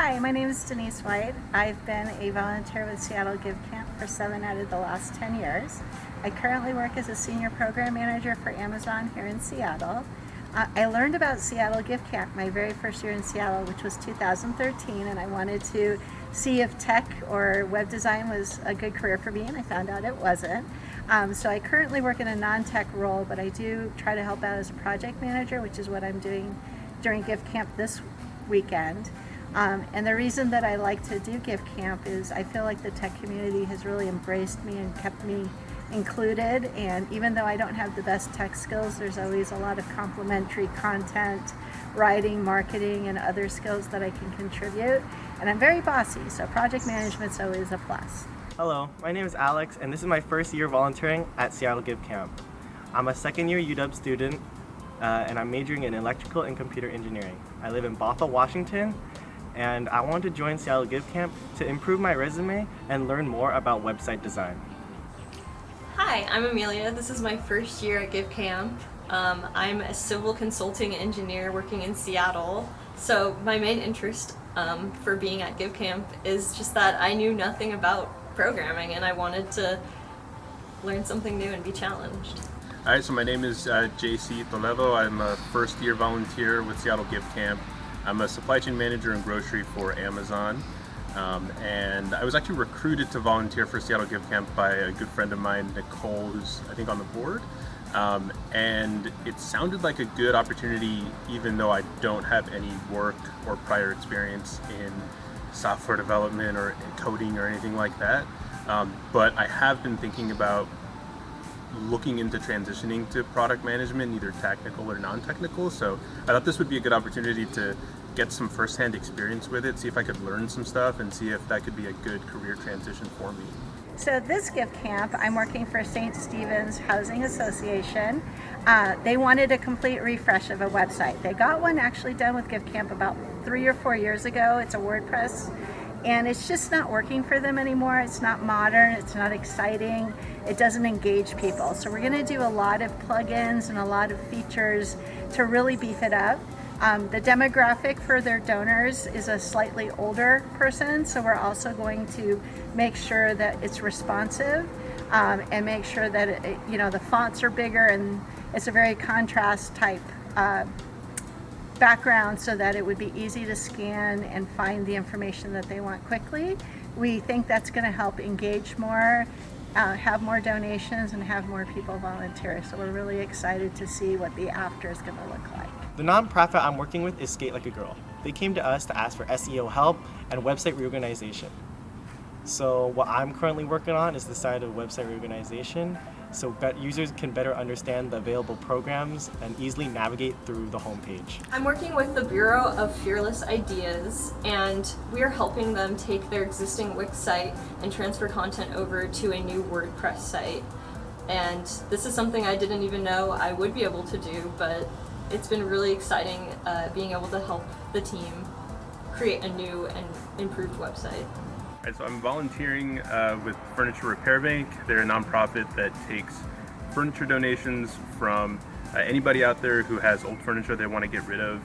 Hi, my name is Denise White. I've been a volunteer with Seattle GiveCamp for 7 out of the last 10 years. I currently work as a senior program manager for Amazon here in Seattle. I learned about Seattle GiveCamp my very first year in Seattle, which was 2013, and I wanted to see if tech or web design was a good career for me, and I found out it wasn't. So I currently work in a non-tech role, but I do try to help out as a project manager, which is what I'm doing during GiveCamp this weekend. And the reason that I like to do GiveCamp is I feel like the tech community has really embraced me and kept me included, and even though I don't have the best tech skills, there's always a lot of complementary content, writing, marketing, and other skills that I can contribute. And I'm very bossy, so project management's always a plus. Hello, my name is Alex, and this is my first year volunteering at Seattle GiveCamp. I'm a second-year UW student, and I'm majoring in electrical and computer engineering. I live in Bothell, Washington, and I want to join Seattle GiveCamp to improve my resume and learn more about website design. Hi, I'm Amelia. This is my first year at GiveCamp. I'm a civil consulting engineer working in Seattle. So my main interest for being at GiveCamp is just that I knew nothing about programming and I wanted to learn something new and be challenged. Alright, so my name is JC Toledo. I'm a first year volunteer with Seattle GiveCamp. I'm a supply chain manager in grocery for Amazon. And I was actually recruited to volunteer for Seattle GiveCamp by a good friend of mine, Nicole, who's I think on the board. And it sounded like a good opportunity, even though I don't have any work or prior experience in software development or coding or anything like that. But I have been thinking about looking into transitioning to product management, either technical or non-technical. So I thought this would be a good opportunity to get some first-hand experience with it, see if I could learn some stuff and see if that could be a good career transition for me. So this GiveCamp, I'm working for St. Stephen's Housing Association. They wanted a complete refresh of a website. They got one actually done with GiveCamp about 3 or 4 years ago. It's a WordPress, and it's just not working for them anymore. It's not modern, it's not exciting, it doesn't engage people. So we're gonna do a lot of plugins and a lot of features to really beef it up. The demographic for their donors is a slightly older person, so we're also going to make sure that it's responsive and make sure that the fonts are bigger and it's a very contrast type background so that it would be easy to scan and find the information that they want quickly. We think that's going to help engage more, have more donations, and have more people volunteer. So we're really excited to see what the after is going to look like. The nonprofit I'm working with is Skate Like a Girl. They came to us to ask for SEO help and website reorganization. So what I'm currently working on is the side of website reorganization, so users can better understand the available programs and easily navigate through the homepage. I'm working with the Bureau of Fearless Ideas, and we are helping them take their existing Wix site and transfer content over to a new WordPress site. And this is something I didn't even know I would be able to do, but it's been really exciting being able to help the team create a new and improved website. Right, so I'm volunteering with Furniture Repair Bank. They're a nonprofit that takes furniture donations from anybody out there who has old furniture they want to get rid of.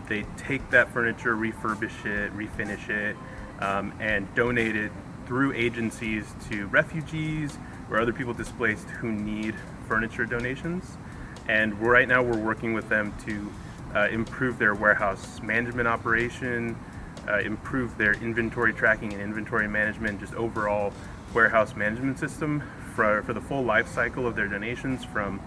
They take that furniture, refurbish it, refinish it, and donate it through agencies to refugees or other people displaced who need furniture donations. And right now we're working with them to improve their warehouse management operation, improve their inventory tracking and inventory management, just overall warehouse management system for the full life cycle of their donations, from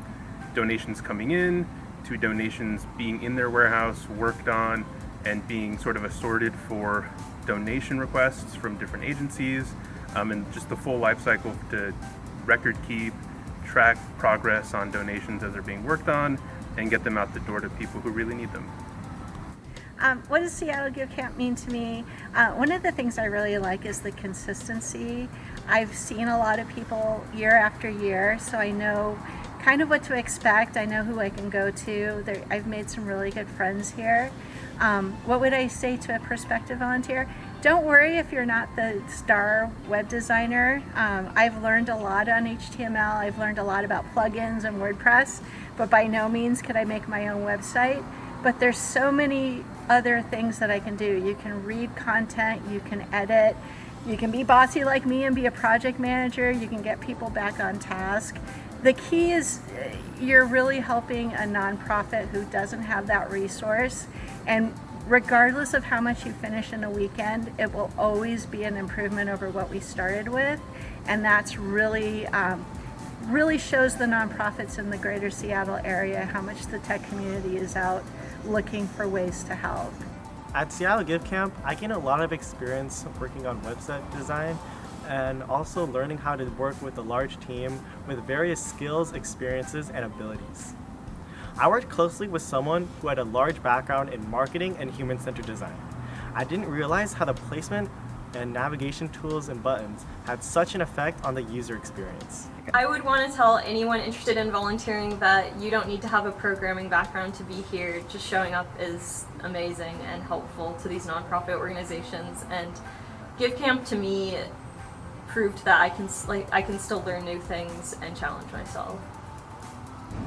donations coming in to donations being in their warehouse, worked on, and being sort of assorted for donation requests from different agencies, and just the full life cycle to record keep, track progress on donations as they're being worked on, and get them out the door to people who really need them. What does Seattle GiveCamp mean to me? One of the things I really like is the consistency. I've seen a lot of people year after year, so I know kind of what to expect. I know who I can go to. I've made some really good friends here. What would I say to a prospective volunteer? Don't worry if you're not the star web designer. I've learned a lot on HTML. I've learned a lot about plugins and WordPress, but by no means could I make my own website. but there's so many other things that I can do. You can read content, you can edit, you can be bossy like me and be a project manager, you can get people back on task. The key is you're really helping a nonprofit who doesn't have that resource, and regardless of how much you finish in a weekend, it will always be an improvement over what we started with, and that's really shows the nonprofits in the greater Seattle area how much the tech community is out looking for ways to help. At Seattle GiveCamp, I gained a lot of experience working on website design and also learning how to work with a large team with various skills, experiences, and abilities. I worked closely with someone who had a large background in marketing and human-centered design. I didn't realize how the placement and navigation tools and buttons had such an effect on the user experience. I would want to tell anyone interested in volunteering that you don't need to have a programming background to be here. Just showing up is amazing and helpful to these nonprofit organizations, and GiveCamp to me proved that I can still learn new things and challenge myself.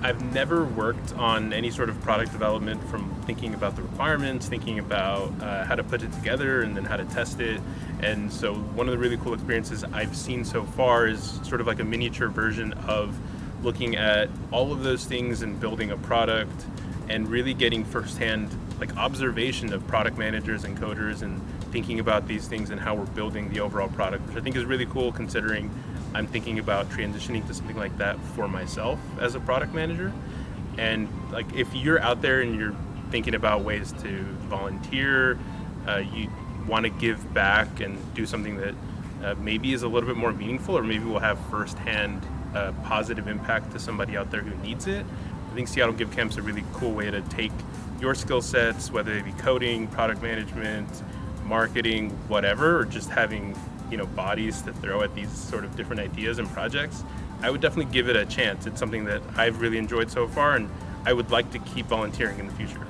I've never worked on any sort of product development, from thinking about the requirements, thinking about how to put it together, and then how to test it. And so one of the really cool experiences I've seen so far is sort of like a miniature version of looking at all of those things and building a product, and really getting firsthand like observation of product managers and coders and thinking about these things and how we're building the overall product, which I think is really cool considering I'm thinking about transitioning to something like that for myself as a product manager. And like, if you're out there and you're thinking about ways to volunteer, you want to give back and do something that maybe is a little bit more meaningful, or maybe will have firsthand positive impact to somebody out there who needs it, I think Seattle GiveCamp is a really cool way to take your skill sets, whether they be coding, product management, marketing, whatever, or just having bodies to throw at these sort of different ideas and projects. I would definitely give it a chance. It's something that I've really enjoyed so far, and I would like to keep volunteering in the future.